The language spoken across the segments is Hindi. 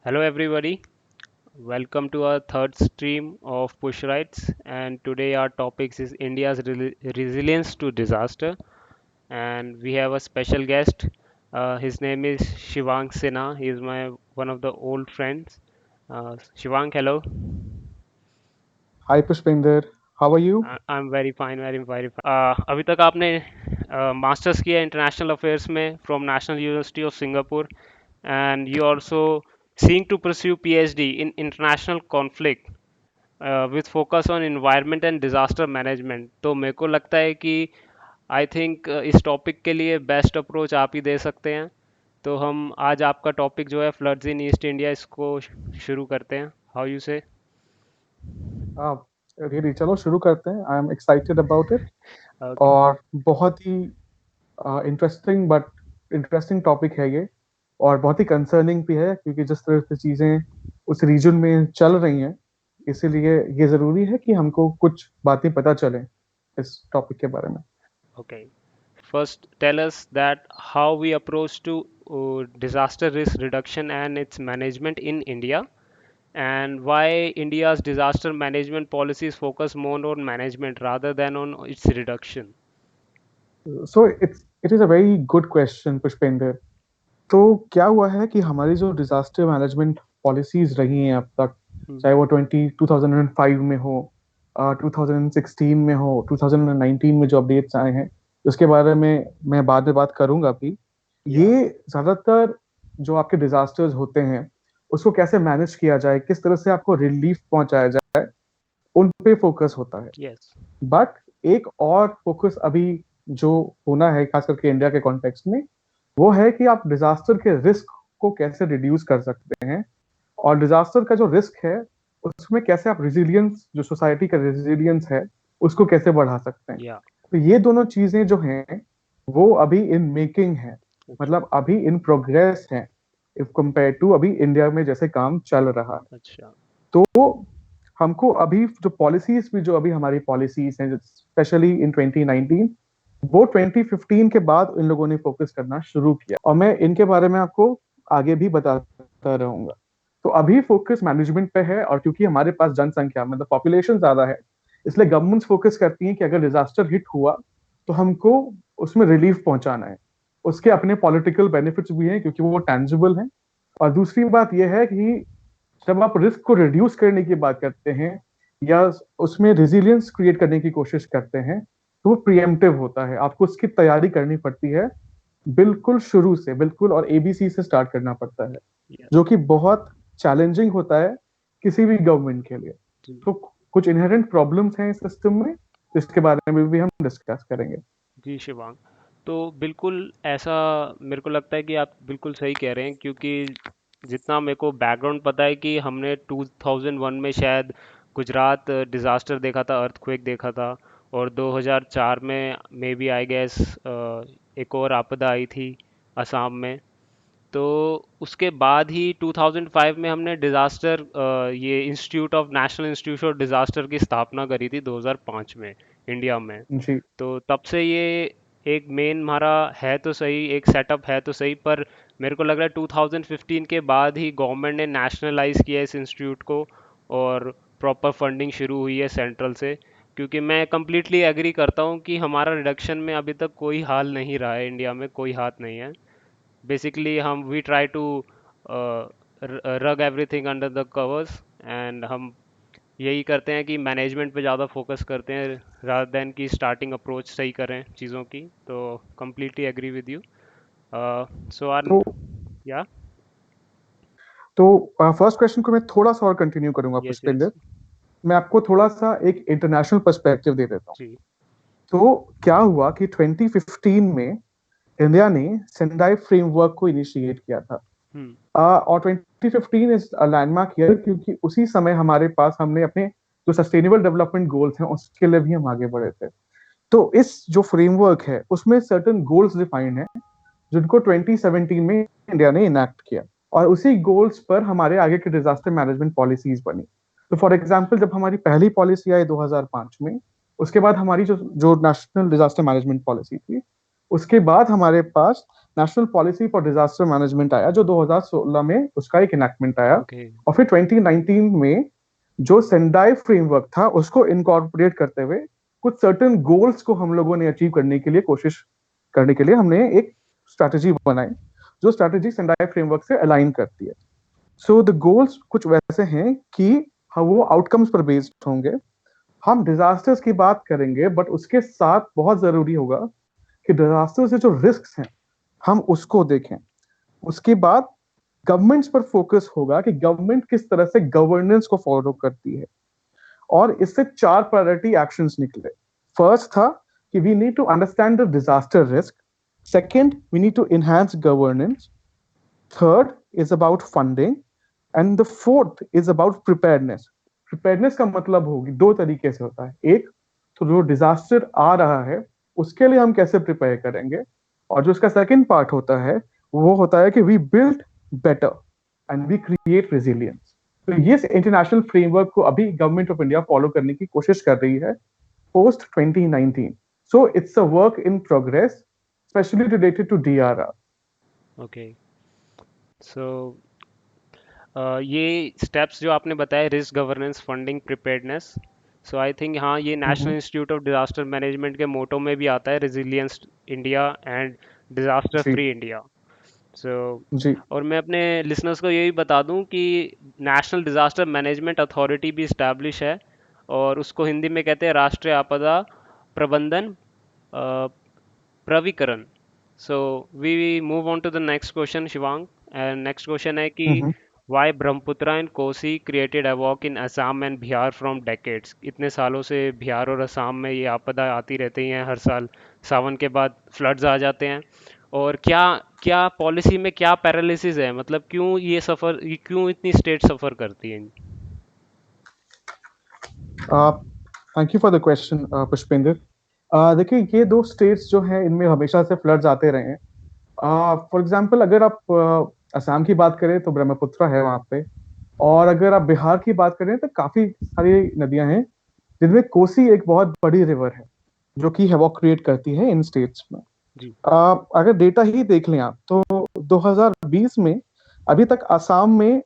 Hello, everybody. Welcome to our third stream of Push Rights. And today our topic is India's resilience to disaster. And we have a special guest. His name is Shivang Sinha. He is my one of the old friends. Shivang, hello. Hi Pushpinder, how are you? I'm very fine, very very fine. अभी तक आपने मास्टर्स किया इंटरनेशनल अफेयर्स में from national university of Singapore and you also seeing to pursue PhD in international conflict with focus on environment and disaster management. तो मेरे को लगता है कि आई थिंक इस टॉपिक के लिए बेस्ट अप्रोच आप ही दे सकते हैं। तो हम आज आपका टॉपिक जो है फ्लड्स इन ईस्ट इंडिया इसको शुरू करते हैं। हाउ यू से? रियली चलो शुरू करते हैं। I am excited about it. Okay. और बहुत ही इंटरेस्टिंग टॉपिक है ये। और बहुत ही कंसर्निंग भी है क्योंकि जिस तरह से चीज़ें उस रीजन में चल रही हैं, इसीलिए ये ज़रूरी है कि हमको कुछ बातें पता चलें इस टॉपिक के बारे में। Okay, first tell us that how we approach to disaster risk reduction and its management in India, and why India's disaster management policies focus more on management rather than on its reduction. So it is a very good question Pushpendra. तो क्या हुआ है कि हमारी जो डिजास्टर मैनेजमेंट पॉलिसीज रही हैं अब तक, Hmm. चाहे वो 2005 में हो, 2016 में हो, 2019 में जो अपडेट्स आए हैं, उसके बारे में मैं बाद में बात करूंगा भी। Yeah. ये ज्यादातर जो आपके डिजास्टर्स होते हैं उसको कैसे मैनेज किया जाए, किस तरह से आपको रिलीफ पहुंचाया जाए, उन पे फोकस होता है। Yes. बट एक और फोकस अभी जो होना है खास करके इंडिया के कॉन्टेक्स्ट में, वो है कि आप डिजास्टर के रिस्क को कैसे रिड्यूस कर सकते हैं। और डिजास्टर का जो रिस्क है उसमें कैसे आप रेजिलियंस, जो सोसाइटी का रेजिलियंस है, उसको कैसे बढ़ा सकते हैं। Yeah. तो ये दोनों चीजें जो हैं वो अभी इन मेकिंग है, अच्छा। मतलब अभी इन प्रोग्रेस है, इफ कंपेयर टू अभी इंडिया में जैसे काम चल रहा है। अच्छा। तो हमको अभी जो पॉलिसीज भी, जो अभी हमारी पॉलिसीज हैं स्पेशली इन 2019, वो 2015 के बाद इन लोगों ने फोकस करना शुरू किया और मैं इनके बारे में आपको आगे भी बताता रहूंगा। तो अभी फोकस मैनेजमेंट पे है, और क्योंकि हमारे पास जनसंख्या मतलब पॉपुलेशन ज्यादा है, इसलिए गवर्नमेंट्स फोकस करती हैं कि अगर डिजास्टर हिट हुआ तो हमको उसमें रिलीफ पहुंचाना है। उसके अपने पॉलिटिकल बेनिफिट्स भी हैं क्योंकि वो टेंजिबल हैं। और दूसरी बात यह है कि जब आप रिस्क को रिड्यूस करने की बात करते हैं या उसमें रेजिलियंस क्रिएट करने की कोशिश करते हैं, तो वो प्रिएम्प्टिव होता है, आपको उसकी तैयारी करनी पड़ती है बिल्कुल शुरू से, बिल्कुल और एबीसी से स्टार्ट करना पड़ता है, Yes. जो कि बहुत चैलेंजिंग होता है किसी भी गवर्नमेंट के लिए। जी। तो कुछ इनहेरेंट प्रॉब्लम्स हैं इस सिस्टम में, जिसके बारे में भी हम डिस्कस करेंगे। जी शिवांग, तो बिल्कुल ऐसा मेरे को लगता है कि आप बिल्कुल सही कह रहे हैं, क्योंकि जितना मेरे को बैकग्राउंड पता है कि हमने 2001 में शायद गुजरात डिज़ास्टर देखा था, अर्थक्वेक देखा था। और 2004 में मे बी आई गेस एक और आपदा आई थी असम में। तो उसके बाद ही 2005 में हमने डिज़ास्टर ये institute of national institute of disaster की स्थापना करी थी 2005 में इंडिया में। जी। तो तब से ये एक मेन हमारा है तो सही, एक सेटअप है तो सही, पर मेरे को लग रहा है 2015 के बाद ही गवर्नमेंट ने नेशनलाइज किया इस इंस्टीट्यूट को और प्रॉपर फंडिंग शुरू हुई है सेंट्रल से। क्योंकि मैं कम्प्लीटली एग्री करता हूँ कि हमारा रिडक्शन में अभी तक कोई हाल नहीं रहा है, इंडिया में कोई हाथ नहीं है। बेसिकली हम वी ट्राई टू रग everything under the covers, and हम यही करते हैं कि मैनेजमेंट पे ज़्यादा फोकस करते हैं रादर देन कि स्टार्टिंग अप्रोच सही करें चीज़ों की। तो completely agree with you. So आर तो या तो फर्स्ट क्वेश्चन को मैं थोड़ा सा और कंटिन्यू करूंगा यस यस। पुष्पेंद्र। मैं आपको थोड़ा सा एक इंटरनेशनल पर्सपेक्टिव दे देता हूँ। जी। तो क्या हुआ कि 2015 में इंडिया ने सेंडाई फ्रेमवर्क को इनिशिएट किया था। हम्म। और 2015 इज अ लैंडमार्क ईयर क्योंकि उसी समय हमारे पास हमने अपने जो सस्टेनेबल डेवलपमेंट गोल्स हैं उसके लिए भी हम आगे बढ़े थे। तो इस जो फ्रेमवर्क है उसमें सर्टेन गोल्स डिफाइंड हैं जिनको 2017 में इंडिया ने इनैक्ट किया, और उसी गोल्स पर हमारे आगे के डिजास्टर मैनेजमेंट पॉलिसीज बनी। तो फॉर एग्जांपल जब हमारी पहली पॉलिसी आई 2005 में, उसके बाद हमारी जो जो नेशनल डिजास्टर मैनेजमेंट पॉलिसी थी, उसके बाद हमारे पास national policy for disaster management आया, जो 2016 में उसका एक इनैक्टमेंट आया। ओके। और फिर 2019 में जो सेंडाई फ्रेमवर्क था उसको इनकॉर्पोरेट करते हुए कुछ सर्टेन गोल्स को हम लोगों ने अचीव करने के लिए कोशिश करने के लिए हमने एक स्ट्रैटेजी बनाई, जो स्ट्रैटेजी सेंडाई फ्रेमवर्क से अलाइन करती है। सो द गोल्स कुछ वैसे हैं कि वो आउटकम्स पर बेस्ड होंगे। हम डिजास्टर्स की बात करेंगे, बट उसके साथ बहुत जरूरी होगा कि डिजास्टर से जो रिस्क हैं हम उसको देखें। उसके बाद गवर्नमेंट्स पर फोकस होगा कि गवर्नमेंट किस तरह से गवर्नेंस को फॉलो करती है, और इससे 4 प्रायोरिटी एक्शंस निकले। फर्स्ट था कि we need to understand the disaster risk, second we need to enhance governance, third is about funding, and the fourth is about preparedness. Preparedness का मतलब होगी 2 तरीके से होता है। एक तो जो डिजास्टर आ रहा है उसके लिए हम कैसे प्रिपेयर करेंगे, और जो इसका सेकंड पार्ट होता है वो होता है कि we build better and we create resilience. तो ये इंटरनेशनल फ्रेमवर्क को अभी गवर्नमेंट ऑफ इंडिया फॉलो करने की कोशिश कर रही है post 2019। So it's a work in progress, specially related to DRR. Okay. So ये स्टेप्स जो आपने बताए, risk governance, funding, preparedness, so I think हाँ ये national institute of disaster management के मोटो में भी आता है, रेजिलियंस इंडिया एंड डिजास्टर जी फ्री इंडिया। सो जी। और मैं अपने लिसनर्स को यही बता दूं कि नेशनल डिजास्टर मैनेजमेंट अथॉरिटी भी इस्टेब्लिश है, और उसको हिंदी में कहते हैं राष्ट्रीय आपदा प्रबंधन प्राधिकरण। So we move on to the next question, Shivang. And next question है कि why Brahmaputra and Kosi created havoc in Assam and Bihar from decades. इतने सालों से बिहार और असम में ये आपदा आती रहती हैं, हर साल सावन के बाद फ्लड्स आ जाते हैं। और क्या क्या पॉलिसी में क्या पैरालिसिस है, मतलब क्यों ये सफ़र, क्यों इतनी स्टेट सफ़र करती हैं? Thank you for the question Pushpendra. देखिए, ये 2 स्टेट्स जो हैं इनमें हमेशा से फ्लड्स आते रहे हैं। फॉर एग्जाम्पल अगर आप असम की बात करें तो ब्रह्मपुत्र है वहां पे, और अगर आप बिहार की बात करें तो काफी सारी नदियां हैं, जिनमें कोसी एक बहुत बड़ी रिवर है जो कि हैवॉक क्रिएट करती है इन स्टेट्स में। जी। अगर डेटा ही देख लें आप तो 2020 में अभी तक असम में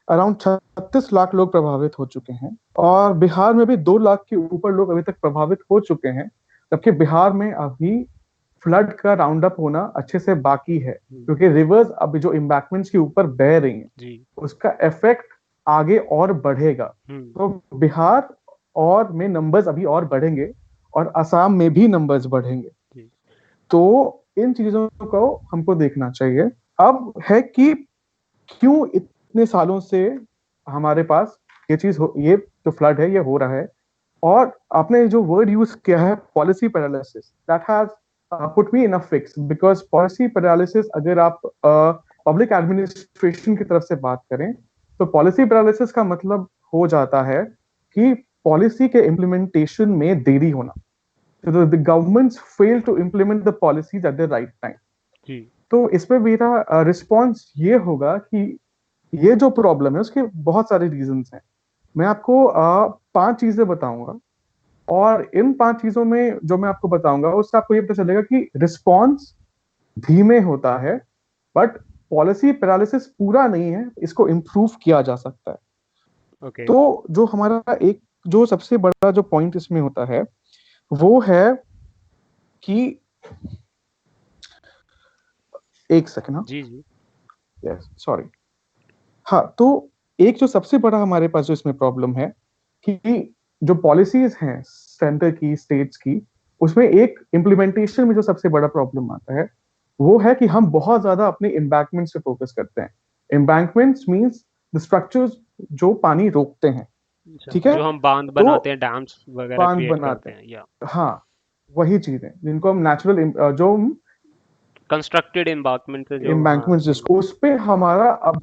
अराउंड 36 लाख लोग प्रभावित हो चुके हैं, और बिहार में भी 2 लाख के ऊपर लोग अभी तक प्रभावित हो चुके हैं, जबकि बिहार में अभी फ्लड का राउंड अप होना अच्छे से बाकी है, हम्म। क्योंकि रिवर्स अभी जो इम्बैंकमेंट्स के ऊपर बह रही हैं जी। उसका इफेक्ट आगे और बढ़ेगा। हम्म। तो बिहार और में नंबर्स अभी और बढ़ेंगे, और असम में भी नंबर्स बढ़ेंगे। जी। तो इन चीजों को हमको देखना चाहिए। अब है कि क्यों इतने सालों से हमारे पास ये जो फ्लड है ये हो रहा है। और आपने जो वर्ड यूज किया है policy paralysis, that has put me in a fix, because policy paralysis अगर आप पब्लिक एडमिनिस्ट्रेशन की तरफ से बात करें तो पॉलिसी पैरालिसिस का मतलब हो जाता है कि पॉलिसी के इम्प्लीमेंटेशन में देरी होना। The governments fail to implement the policies at the right time. जी। तो इसमें मेरा रिस्पॉन्स ये होगा कि ये जो प्रॉब्लम है उसके बहुत सारे रीजंस हैं। मैं आपको 5 चीजें बताऊंगा, और इन 5 चीजों में जो मैं आपको बताऊंगा उससे आपको ये पता चलेगा कि रिस्पॉन्स धीमे होता है, बट पॉलिसी पैरालिसिस पूरा नहीं है, इसको इम्प्रूव किया जा सकता है। ओके। तो जो हमारा एक जो सबसे बड़ा जो पॉइंट इसमें होता है वो है कि, एक सेकंड, हाँ, जी। जी। Yes sorry. हाँ, तो एक जो सबसे बड़ा हमारे पास जो इसमें प्रॉब्लम है कि जो पॉलिसीज हैं सेंटर की, स्टेट्स की, उसमें एक इम्प्लीमेंटेशन में जो सबसे बड़ा प्रॉब्लम आता है वो है कि हम बहुत ज्यादा अपने एम्बैंकमेंट्स पे फोकस करते हैं। एम्बैंकमेंट्स मींस द स्ट्रक्चर्स जो पानी रोकते हैं। अच्छा, ठीक है, जो हम बांध तो बनाते हैं, डैम्स वगैरह बांध क्रिएट बनाते करते हैं, हैं, या हाँ, वही चीजें जिनको हम नेचुरल जो कंस्ट्रक्टेड एम्बांकमेंट से जो, हाँ। एम्बैंकमेंट्स जिसको उस पे हमारा अब,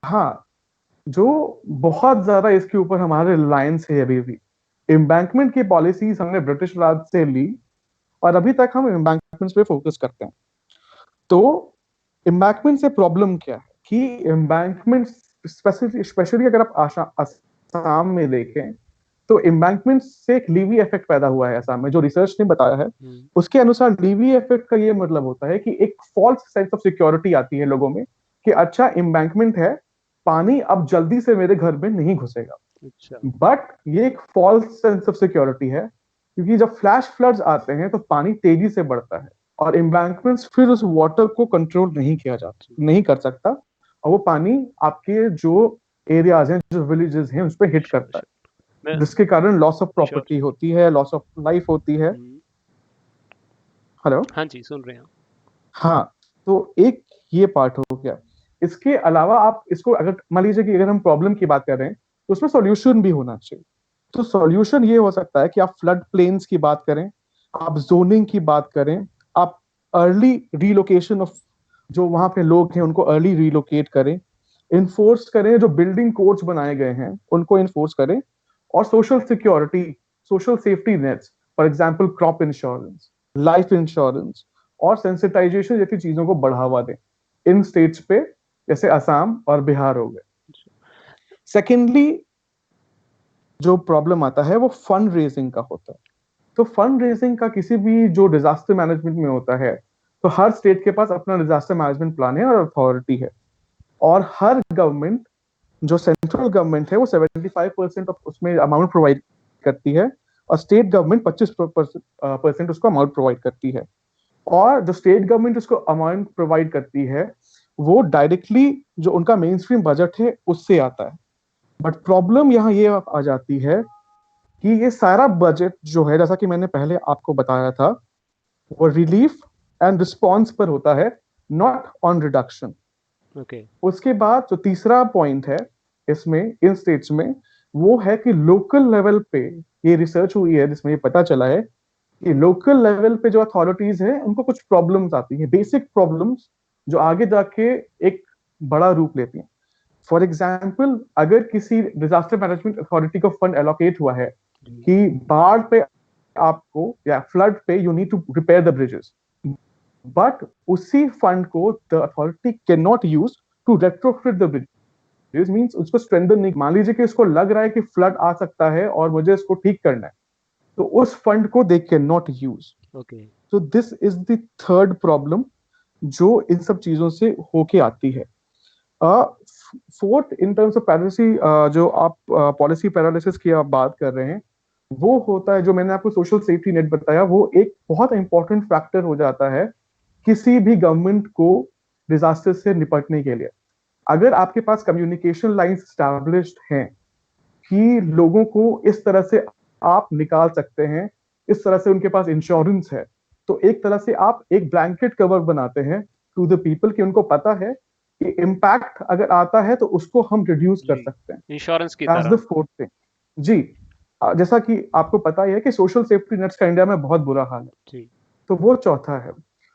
हाँ, जो बहुत ज्यादा इसके ऊपर हमारे रिलायंस है अभी भी। एम्बैंकमेंट की पॉलिसीज हमने ब्रिटिश राज से ली, और अभी तक हम एम्बैंकमेंट्स पे फोकस करते हैं। तो एम्बैंकमेंट से प्रॉब्लम क्या है कि एम्बैंकमेंट स्पेशली अगर आप आसाम में देखें तो एम्बैंकमेंट से एक लीवी इफेक्ट पैदा हुआ है असम में, जो रिसर्च ने बताया है। उसके अनुसार लीवी इफेक्ट का ये मतलब होता है कि एक फॉल्स सेंस ऑफ सिक्योरिटी आती है लोगों में कि अच्छा एम्बैंकमेंट है, पानी अब जल्दी से मेरे घर में नहीं घुसेगा। अच्छा। बट ये एक फॉल्स सेंस ऑफ सिक्योरिटी है, क्योंकि जब फ्लैश फ्लड्स आते हैं तो पानी तेजी से बढ़ता है और एम्बैंकमेंट्स फिर उस वाटर को कंट्रोल नहीं किया जाता, नहीं कर सकता, और वो पानी आपके जो एरियाज हैं, जो विलेजेस हैं, उस पर हिट श्योर करता है, श्योर मैं जिसके कारण लॉस ऑफ श्योर। प्रॉपर्टी होती है, लॉस ऑफ लाइफ होती है। हेलो। हाँ जी, सुन रहे हैं। हाँ, तो एक ये पार्ट हो गया। इसके अलावा आप इसको अगर मान लीजिए कि अगर हम प्रॉब्लम की बात कर रहे हैं तो उसमें सॉल्यूशन भी होना चाहिए। तो सॉल्यूशन ये हो सकता है कि आप फ्लड प्लेन्स की बात करें, आप जोनिंग की बात करें, आप अर्ली रीलोकेशन ऑफ जो वहां पे लोग हैं उनको अर्ली रीलोकेट करें, इन्फोर्स करें, जो बिल्डिंग कोड्स बनाए गए हैं उनको इन्फोर्स करें, और social security, social safety nets, for example crop insurance, life insurance और सेंसिटाइजेशन जैसी चीजों को बढ़ावा दें इन स्टेट्स पे, जैसे असम और बिहार हो गए। सेकेंडली, जो प्रॉब्लम आता है वो फंड रेजिंग का होता है। तो फंड रेजिंग का किसी भी जो डिजास्टर मैनेजमेंट में होता है, तो हर स्टेट के पास अपना डिजास्टर मैनेजमेंट प्लान है और अथॉरिटी है, और हर गवर्नमेंट, जो सेंट्रल गवर्नमेंट है वो 75% ऑफ उसमें अमाउंट प्रोवाइड करती है, और स्टेट गवर्नमेंट 25% उसको अमाउंट प्रोवाइड करती है। और जो स्टेट गवर्नमेंट उसको अमाउंट प्रोवाइड करती है वो डायरेक्टली जो उनका मेन स्ट्रीम बजट है उससे आता है। बट प्रॉब्लम यहाँ ये आ जाती है कि ये सारा बजट जो है, जैसा कि मैंने पहले आपको बताया था, वो रिलीफ एंड रिस्पॉन्स पर होता है, नॉट ऑन रिडक्शन। ओके। उसके बाद जो तीसरा पॉइंट है इसमें, इन स्टेट्स में, वो है कि लोकल लेवल पे ये रिसर्च हुई है जिसमें ये पता चला है कि लोकल लेवल पे जो अथॉरिटीज हैं उनको कुछ प्रॉब्लम्स आती हैं, बेसिक प्रॉब्लम्स, जो आगे जाके एक बड़ा रूप लेती हैं। फॉर एग्जाम्पल, अगर किसी डिजास्टर मैनेजमेंट अथॉरिटी को फंड एलोकेट हुआ है कि बाढ़ पे आपको या फ्लड पे you need to repair the bridges, but उसी फंड को the authority can not use to retrofit the bridges, means उसको स्ट्रेंथन नहीं। मान लीजिए कि उसको लग रहा है कि फ्लड आ सकता है और मुझे इसको ठीक करना है, तो उस फंड को they can not use. Okay. तो this is the third problem जो इन सब चीजों से होके आती है। फोर्थ, इन टर्म्स ऑफ पैरालिसी, जो आप पॉलिसी पैरालिसिस की आप बात कर रहे हैं, वो होता है, जो मैंने आपको सोशल सेफ्टी नेट बताया, वो एक बहुत इंपॉर्टेंट फैक्टर हो जाता है किसी भी गवर्नमेंट को डिजास्टर से निपटने के लिए। अगर आपके पास कम्युनिकेशन लाइंस स्टैब्लिश्ड हैं कि लोगों को इस तरह से आप निकाल सकते हैं, इस तरह से उनके पास इंश्योरेंस है, तो एक तरह से आप एक ब्लैंकेट कवर बनाते हैं टू द पीपल कि उनको पता है कि इम्पैक्ट अगर आता है तो उसको हम रिड्यूस कर जी, सकते हैं। इंश्योरेंस की दैट्स द तरह। Fourth thing. जी, जैसा कि आपको पता ही है कि सोशल सेफ्टी नेट्स का इंडिया में बहुत बुरा हाल है, जी। तो वो चौथा है।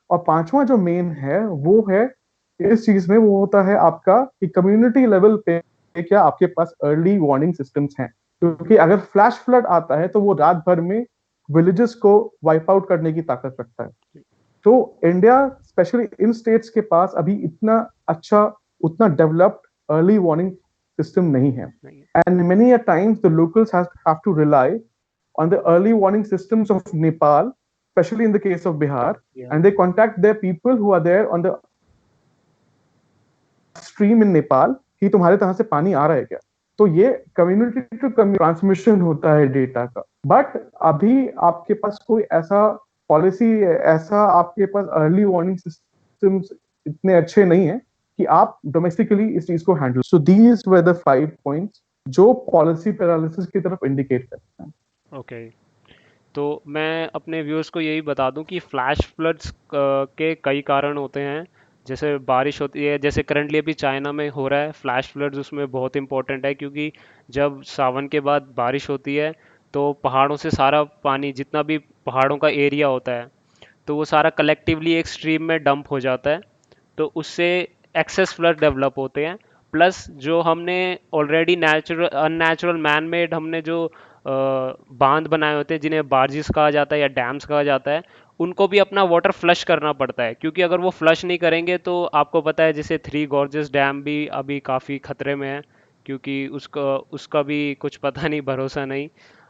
और पांचवा जो मेन है वो है इस चीज में, वो होता है आपका कि कम्युनिटी लेवल पे क्या आपके पास अर्ली वार्निंग सिस्टम्स हैं, क्योंकि अगर फ्लैश फ्लड आता है तो वो रात भर में विलेजेस को वाइप आउट करने की ताकत रखता है। तो इंडिया, स्पेशली इन स्टेट्स के पास अभी इतना अच्छा, उतना डेवलप्ड अर्ली वार्निंग सिस्टम नहीं है, नहीं। And many a times the locals have to rely on the early warning systems of Nepal, especially in the case of Bihar, या। and they contact their people who are there on the stream in Nepal कि तुम्हारे तरह से पानी आ रहा है क्या। तो ये कम्युनिटी टू ट्रांसमिशन होता है डेटा का। बट अभी आपके पास कोई ऐसा पॉलिसी, ऐसा आपके पास अर्ली वार्निंग सिस्टम्स इतने अच्छे नहीं है कि आप डोमेस्टिकली इस चीज को handle. So these were the 5 points जो पॉलिसी पैरालिसिस की तरफ इंडिकेट करते हैं। ओके। तो मैं अपने व्यूअर्स को यही बता दूं कि फ्लैश फ्लड्स के कई कारण होते हैं। जैसे बारिश होती है, जैसे करंटली अभी चाइना में हो रहा है फ्लैश फ्लड्स, उसमें बहुत इंपॉर्टेंट है क्योंकि जब सावन के बाद बारिश होती है तो पहाड़ों से सारा पानी, जितना भी पहाड़ों का एरिया होता है, तो वो सारा कलेक्टिवली एक स्ट्रीम में डंप हो जाता है, तो उससे एक्सेस फ्लड डेवलप होते हैं। प्लस जो हमने already natural unnatural man made हमने जो बांध बनाए होते हैं, जिन्हें बार्जिस कहा जाता है या डैम्स कहा जाता है, उनको भी अपना वाटर फ्लश करना पड़ता है, क्योंकि अगर वो फ्लश नहीं करेंगे तो आपको पता है जैसे थ्री गॉर्जेस डैम भी अभी काफ़ी खतरे में है, क्योंकि उसका उसका भी कुछ पता नहीं, भरोसा नहीं।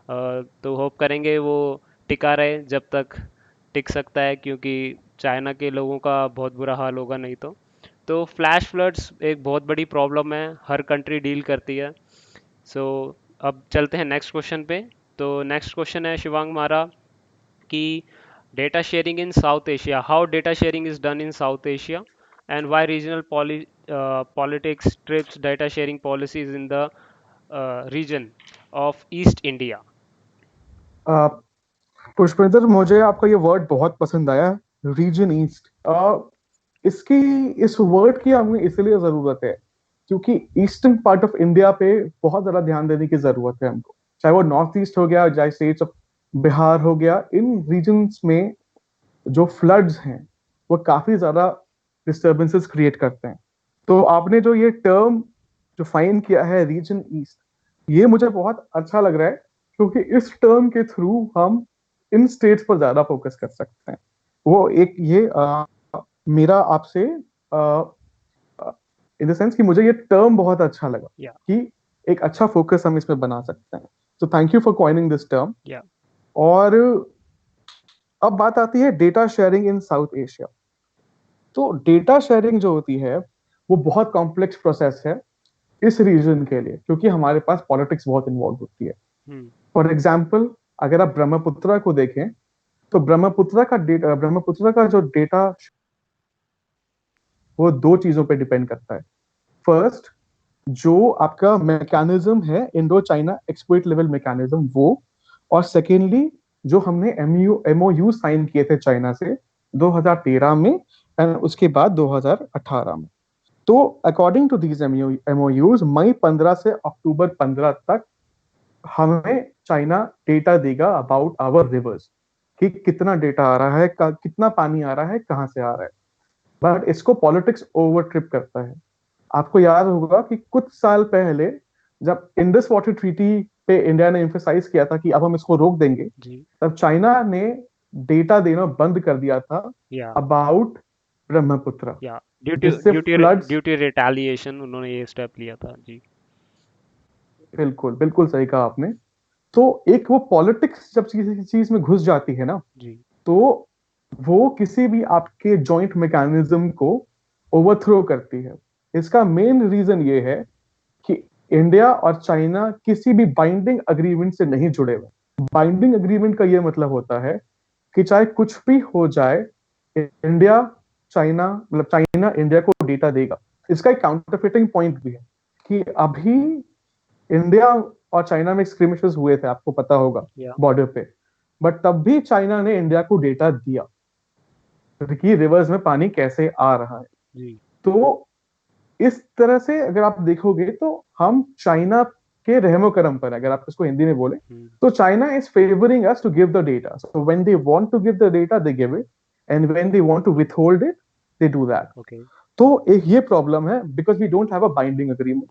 तो होप करेंगे वो टिका रहे जब तक टिक सकता है, क्योंकि चाइना के लोगों का बहुत बुरा हाल होगा नहीं तो फ्लैश फ्लड्स एक बहुत बड़ी प्रॉब्लम है, हर कंट्री डील करती है। सो अब चलते हैं नेक्स्ट क्वेश्चन पे। तो नेक्स्ट क्वेश्चन है शिवांग हमारा कि data sharing in South Asia, how data sharing is done in South Asia and why regional politics trips data sharing policies in the region of East India. Pushpendra, मुझे आपका ये वर्ड बहुत पसंद आया, रीजन ईस्ट। इसकी इस वर्ड की हमें इसलिए जरूरत है क्योंकि ईस्टर्न पार्ट ऑफ इंडिया पे बहुत ज्यादा ध्यान देने की जरूरत है हमको। चाहे वो नॉर्थ ईस्ट हो गया, चाहे स्टेट्स ऑफ बिहार हो गया, इन रीजन्स में जो फ्लड्स हैं वो काफी ज्यादा डिस्टरबेंसेस क्रिएट करते हैं। तो आपने जो ये टर्म जो फाइन किया है, रीजन ईस्ट, ये मुझे बहुत अच्छा लग रहा है क्योंकि इस टर्म के थ्रू हम इन स्टेट्स पर ज्यादा फोकस कर सकते हैं। वो एक ये मेरा आपसे इन द सेंस कि मुझे ये टर्म बहुत अच्छा लगा या कि एक अच्छा फोकस हम इसमें बना सकते हैं। तो thank you for coining this term. या और अब बात आती है data sharing in South Asia. तो डेटा शेयरिंग जो होती है वो बहुत कॉम्प्लेक्स प्रोसेस है इस रीजन के लिए क्योंकि हमारे पास पॉलिटिक्स बहुत इन्वॉल्व होती है। हम्म फॉर एग्जाम्पल, अगर आप ब्रह्मपुत्रा को देखें तो ब्रह्मपुत्रा का जो डेटा वो दो चीजों पे डिपेंड करता है। फर्स्ट, जो आपका मैकेनिज्म है Indo China exploit level mechanism वो, और सेकेंडली जो हमने एमओयू साइन किए थे चाइना से 2013 में एंड उसके बाद 2018 में। तो अकॉर्डिंग टू दीज एमओयूज मई 15 से अक्टूबर 15 तक हमें चाइना डेटा देगा अबाउट आवर रिवर्स, कि कितना डेटा आ रहा है, कितना पानी आ रहा है, कहाँ से आ रहा है। बट इसको पॉलिटिक्स ओवर ट्रिप करता है। आपको याद होगा कि कुछ साल पहले जब इंडस वाटर ट्रीटी पे इंडिया ने एम्फेसाइज किया था कि अब हम इसको रोक देंगे, जी तब चाइना ने डेटा देना बंद कर दिया था या अबाउट ब्रह्मपुत्र, या ड्यू टू जिससे due to floods. Due to retaliation उन्होंने ये स्टेप लिया था जी। बिल्कुल बिल्कुल सही कहा आपने। तो एक वो पॉलिटिक्स जब किसी चीज में घुस जाती है ना, जी तो वो किसी भी आपके जॉइंट मैकेनिज्म को ओवरथ्रो करती है। इसका मेन रीजन ये है कि इंडिया और चाइना किसी भी बाइंडिंग अग्रीमेंट से नहीं जुड़े हुए। बाइंडिंग अग्रीमेंट का ये मतलब होता है कि चाहे कुछ भी हो जाए, इंडिया चाइना इंडिया को डेटा देगा। इसका एक काउंटरफिटिंग पॉइंट भी है कि अभी इंडिया और चाइना में स्क्रिमिशेस हुए थे, आपको पता होगा, या बॉर्डर पे। बट तब भी चाइना ने इंडिया को डेटा दिया कि रिवर्स में पानी कैसे आ रहा है। जी तो इस तरह से अगर आप देखोगे तो हम चाइना के रहमो करम पर, अगर आप इसको हिंदी में बोले, हम्म तो China is favouring us to give the data. So when they want to give the data they give it, and when they want to withhold it they do that. Okay तो एक ये प्रॉब्लम है because we don't have a binding agreement.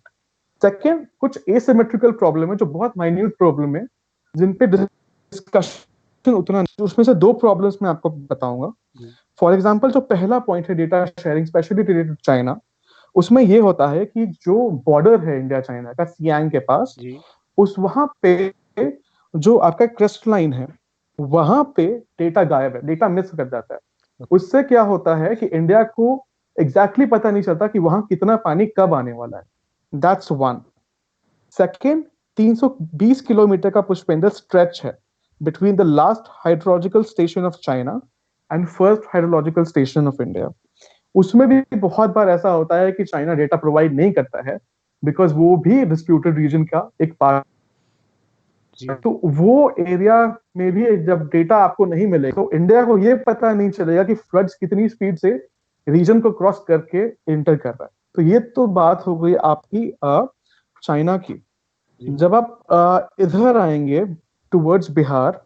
Second, कुछ एसिमेट्रिकल प्रॉब्लम है जो बहुत माइन्यूट प्रॉब्लम है जिन पे डिस्कशन उतना नहीं। उसमें से दो प्रॉब्लम्स मैं आपको बताऊंगा। जी फॉर एग्जाम्पल, जो पहला पॉइंट है data sharing specially related to China, उसमें ये होता है कि जो बॉर्डर है इंडिया चाइना का सियांग के पास, जी उस वहां पे जो आपका क्रस्ट लाइन है वहां पे डेटा गायब है, डेटा मिस कर जाता है। ओके उससे क्या होता है कि इंडिया को एग्जैक्टली पता नहीं चलता कि वहां कितना पानी कब आने वाला है। That's one. सेकेंड, 320 किलोमीटर का पुष्पेंद्र स्ट्रेच है between the last hydrological station of China and first hydrological station of India. उसमें भी बहुत बार ऐसा होता है कि चाइना डेटा प्रोवाइड नहीं करता है बिकॉज वो भी डिस्प्यूटेड रीजन का एक पार्ट। जी तो वो एरिया में भी जब डेटा आपको नहीं मिलेगा तो इंडिया को ये पता नहीं चलेगा कि फ्लड्स कितनी स्पीड से रीजन को क्रॉस करके इंटर कर रहा है। तो ये तो बात हो गई आपकी चाइना की। जी जब आप इधर आएंगे टुवर्ड्स बिहार,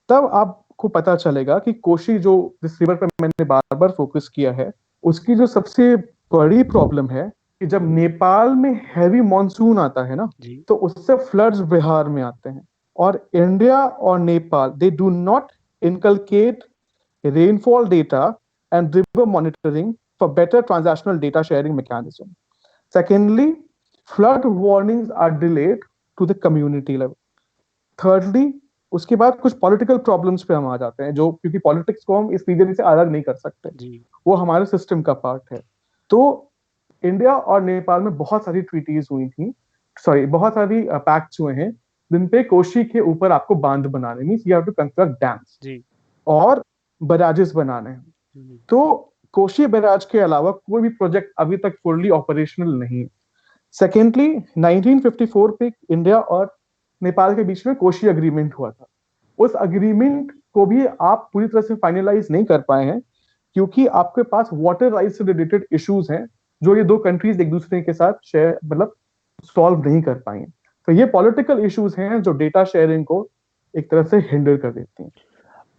तब आपको पता चलेगा कि कोशी, जो जिस रिवर पर मैंने बार बार फोकस किया है, उसकी जो सबसे बड़ी प्रॉब्लम है कि जब नेपाल में हैवी मॉनसून आता है ना, जी तो उससे फ्लड्स बिहार में आते हैं। और इंडिया और Nepal they do not inculcate rainfall data and river monitoring for better transactional data sharing mechanism. Secondly, flood warnings are delayed to the community level. Thirdly, उसके बाद कुछ पॉलिटिकल प्रॉब्लम्स पे हम आ जाते हैं, जो क्योंकि पॉलिटिक्स को हम इस रीजन से अलग नहीं कर सकते, जी वो हमारे सिस्टम का पार्ट है। तो इंडिया और नेपाल में बहुत सारी ट्रीटीज हुई थी, सॉरी बहुत सारी पैक्ट्स हुए हैं, जिन पे कोशी के ऊपर आपको बांध बनाने, means you have to construct dams जी। और बराजेस बनाने हैं। हम्म, तो कोशी बैराज के अलावा कोई भी प्रोजेक्ट अभी तक फुल्ली ऑपरेशनल नहीं है। सेकेंडली, 1954 पे इंडिया और नेपाल के बीच में कोशी अग्रीमेंट हुआ था। उस अग्रीमेंट को भी आप पूरी तरह से फाइनलाइज नहीं कर पाए हैं, क्योंकि आपके पास वाटर राइट्स से रिलेटेड इश्यूज हैं, जो ये दो कंट्रीज एक दूसरे के साथ शेयर मतलब सॉल्व नहीं कर पाई हैं। तो ये पॉलिटिकल इश्यूज हैं जो डेटा शेयरिंग को एक तरह से हिंडर कर देती हैं।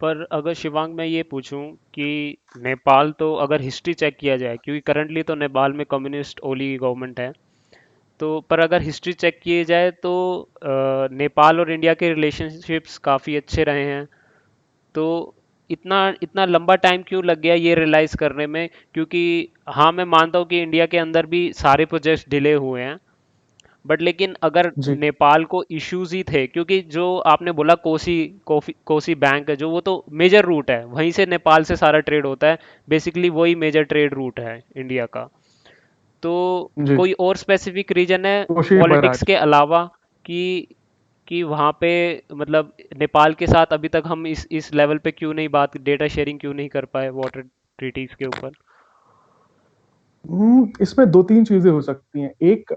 पर अगर शिवांग मैं ये पूछूं कि नेपाल तो अगर हिस्ट्री चेक किया जाए, क्योंकि करंटली तो नेपाल में कम्युनिस्ट ओली गवर्नमेंट है, तो पर अगर हिस्ट्री चेक किए जाए तो नेपाल और इंडिया के रिलेशनशिप्स काफ़ी अच्छे रहे हैं। तो इतना इतना लंबा टाइम क्यों लग गया ये रियलाइज़ करने में? क्योंकि हाँ, मैं मानता हूँ कि इंडिया के अंदर भी सारे प्रोजेक्ट्स डिले हुए हैं, बट लेकिन अगर जी नेपाल को इश्यूज ही थे, क्योंकि जो आपने बोला कोसी बैंक है जो, वो तो मेजर रूट है, वहीं से नेपाल से सारा ट्रेड होता है, बेसिकली वही मेजर ट्रेड रूट है इंडिया का। तो जी। कोई और स्पेसिफिक रीजन है कोशी पॉलिटिक्स बैराज। के अलावा कि वहाँ पे मतलब नेपाल के साथ अभी तक हम इस लेवल पे क्यों नहीं बात, डेटा शेयरिंग क्यों नहीं कर पाए वाटर ट्रीटीज के ऊपर? इसमें दो तीन चीजें हो सकती हैं। एक,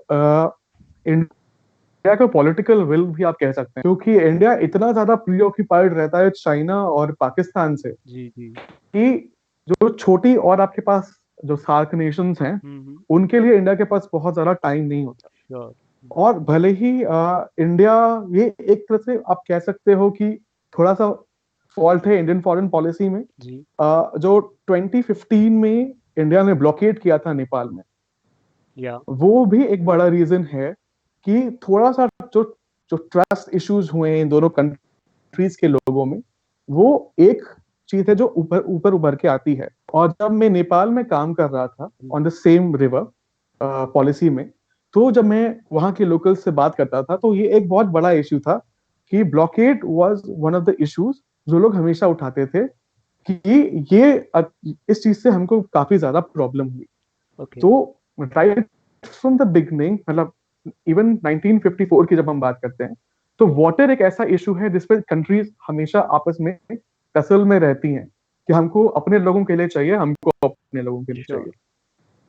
इंडिया का पॉलिटिकल विल भी आप कह सकते हैं, क्योंकि इंडिया इतना ज्यादा प्रीऑक्यूपाइड रहता है चाइना और पाकिस्तान से, जी जी। कि जो छोटी और आपके पास जो सार्क नेशंस हैं, हम्म। उनके लिए इंडिया के पास बहुत ज्यादा टाइम नहीं होता। श्योर। और भले ही इंडिया, ये एक तरह से आप कह सकते हो कि थोड़ा सा फॉल्ट है इंडियन फॉरेन पॉलिसी में। जी। जो 2015 में इंडिया ने ब्लॉकेट किया था नेपाल में, या। वो भी एक बड़ा रीजन है कि थोड़ा सा जो जो ट्रस्ट इश्यूज हुए हैं इन दोनों कंट्रीज के लोगों में, वो एक चीज है जो ऊपर ऊपर उभर के आती है। और जब मैं नेपाल में काम कर रहा था on the same river policy में, तो जब मैं वहां के लोकल से बात करता था, तो ये एक बहुत बड़ा इश्यू था कि blockade was one of the issues जो लोग हमेशा उठाते थे, कि ये इस चीज से हमको काफी ज्यादा प्रॉब्लम हुई। ओके। तो राइट फ्रॉम द बिगनिंग, मतलब इवन 1954 की जब हम बात करते हैं, तो वाटर एक ऐसा इशू है जिसपे कंट्रीज हमेशा आपस में टसल में रहती हैं, कि हमको अपने लोगों के लिए चाहिए, हमको अपने लोगों के लिए श्योर। चाहिए।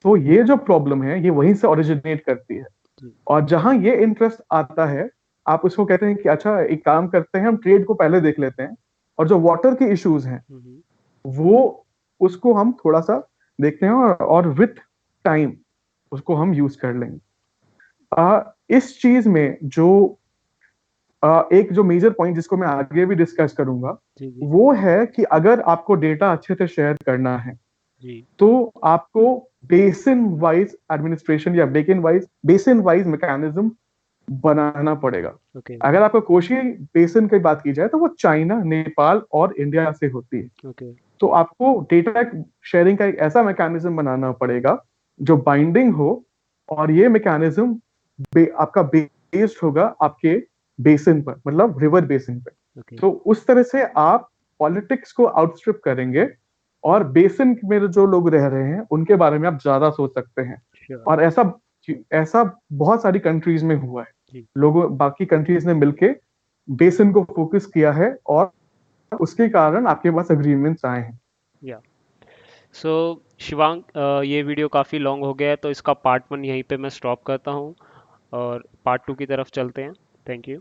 तो ये जो प्रॉब्लम है ये वहीं से ओरिजिनेट करती है। जी। और जहां ये इंटरेस्ट आता है, आप उसको कहते हैं कि अच्छा एक काम करते हैं, हम ट्रेड को पहले देख लेते हैं, और जो वाटर के इश्यूज हैं हम्म। वो, उसको हम थोड़ा सा देखते हैं, और विथ टाइम उसको हम यूज कर लेंगे। इस चीज में जो एक जो मेजर पॉइंट जिसको मैं आगे भी डिस्कस करूंगा, जी जी। वो है कि अगर आपको डेटा अच्छे से शेयर करना है, जी। तो आपको बेसिन वाइज एडमिनिस्ट्रेशन या बेसिन वाइज मैकेनिज्म बनाना पड़ेगा। ओके। अगर आपको कोशी बेसिन की बात की जाए, तो वो चाइना, नेपाल और इंडिया से होती है। ओके। तो आपको डेटा शेयरिंग का एक ऐसा मैकेनिज्म बनाना पड़ेगा जो बाइंडिंग हो, और ये मैकेनिज्म आपका बेस्ड होगा आपके बेसिन पर, मतलब रिवर बेसिन पे। ओके। तो उस तरह से आप पॉलिटिक्स को आउटस्ट्रिप करेंगे, और बेसिन में जो लोग रह रहे हैं उनके बारे में आप ज्यादा सोच सकते हैं। श्योर। और ऐसा ऐसा बहुत सारी कंट्रीज में हुआ है। जी। लोगों, बाकी कंट्रीज ने मिलके बेसिन को फोकस किया है, और उसके कारण आपके पास अग्रीमेंट्स आए हैं। या। सो शिवांग, ये वीडियो काफ़ी लॉन्ग हो गया है, तो इसका पार्ट 1 यहीं पे मैं स्टॉप करता हूँ और पार्ट 2 की तरफ चलते हैं। Thank you.